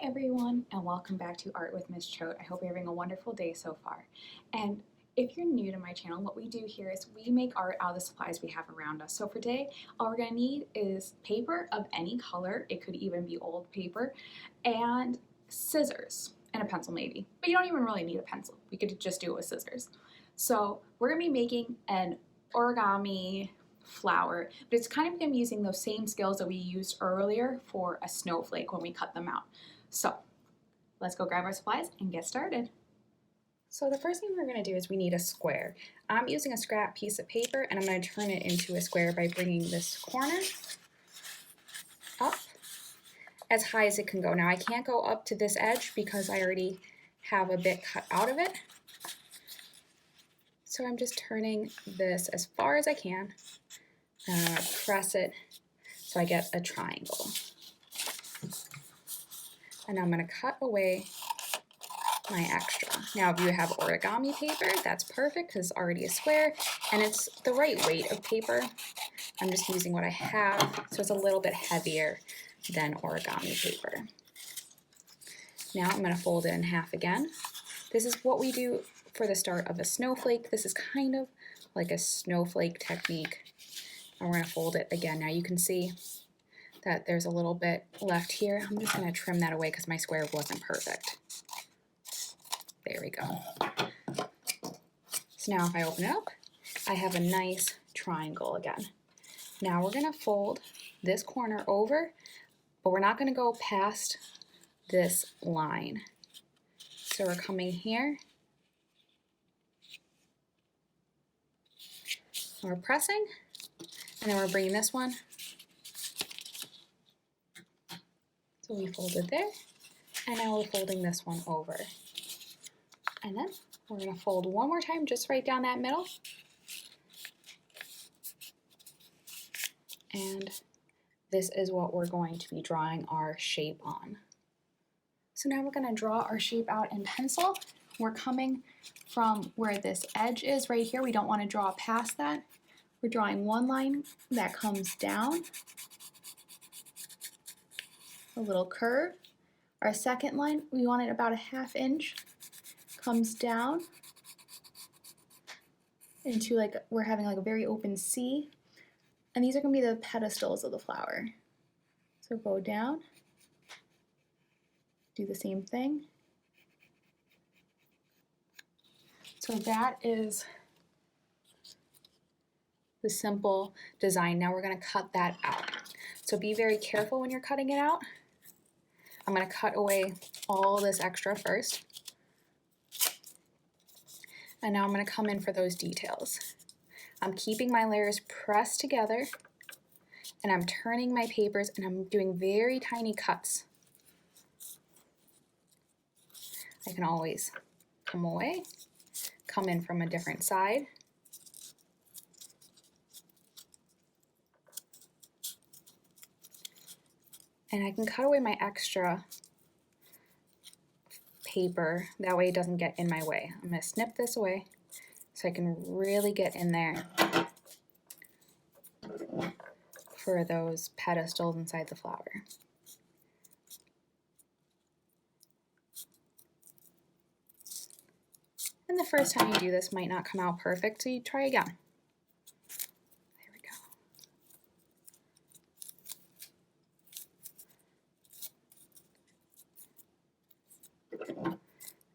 everyone, and welcome back to Art with Miss Choate. I hope you're having a wonderful day so far. And if you're new to my channel, what we do here is we make art out of the supplies we have around us. So for today, all we're gonna need is paper of any color. It could even be old paper, and scissors and a pencil maybe. But you don't even really need a pencil. We could just do it with scissors. So we're gonna be making an origami flower, but it's kind of going to be using those same skills that we used earlier for a snowflake when we cut them out. So let's go grab our supplies and get started. So the first thing we're going to do is we need a square. I'm using a scrap piece of paper and I'm going to turn it into a square by bringing this corner up as high as it can go. Now I can't go up to this edge because I already have a bit cut out of it. So I'm just turning this as far as I can. Press it so I get a triangle. And I'm going to cut away my extra. Now if you have origami paper, that's perfect because it's already a square and it's the right weight of paper. I'm just using what I have, so it's a little bit heavier than origami paper. Now I'm going to fold it in half again. This is what we do for the start of a snowflake. This is kind of like a snowflake technique. And we're going to fold it again. Now you can see that there's a little bit left here. I'm just going to trim that away because my square wasn't perfect. There we go. So now if I open it up, I have a nice triangle again. Now we're going to fold this corner over, but we're not going to go past this line. So we're coming here. We're pressing. And then we're bringing this one. So we folded there, and now we're folding this one over. And then we're going to fold one more time, just right down that middle. And this is what we're going to be drawing our shape on. So now we're going to draw our shape out in pencil. We're coming from where this edge is right here. We don't want to draw past that. We're drawing one line that comes down, a little curve. Our second line, we want it about a ½ inch, comes down into like, we're having like a very open C. And these are going to be the pedestals of the flower. So go down, do the same thing. So that is the simple design. Now we're going to cut that out. So be very careful when you're cutting it out. I'm going to cut away all this extra first. And now I'm going to come in for those details. I'm keeping my layers pressed together and I'm turning my papers and I'm doing very tiny cuts. I can always come away, come in from a different side. And I can cut away my extra paper, that way it doesn't get in my way. I'm going to snip this away so I can really get in there for those pedestals inside the flower. And the first time you do this might not come out perfect, so you try again.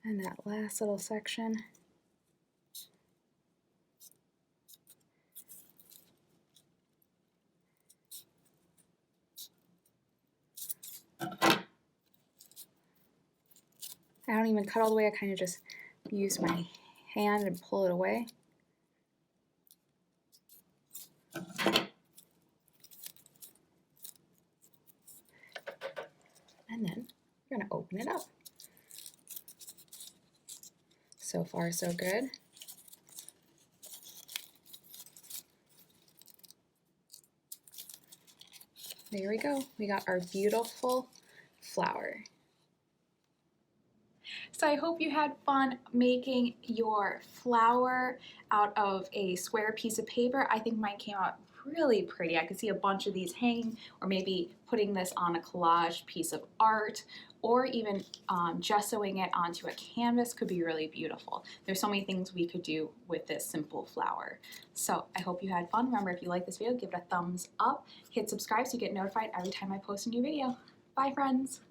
And that last little section. I don't even cut all the way, I kind of just use my hand and pull it away. And then we're going to open it up. So far, so good. There we go. We got our beautiful flower. So I hope you had fun making your flower out of a square piece of paper. I think mine came out really pretty. I could see a bunch of these hanging, or maybe putting this on a collage piece of art, or even gessoing it onto a canvas could be really beautiful. There's so many things we could do with this simple flower. So I hope you had fun. Remember, if you like this video, give it a thumbs up, hit subscribe so you get notified every time I post a new video. Bye, friends.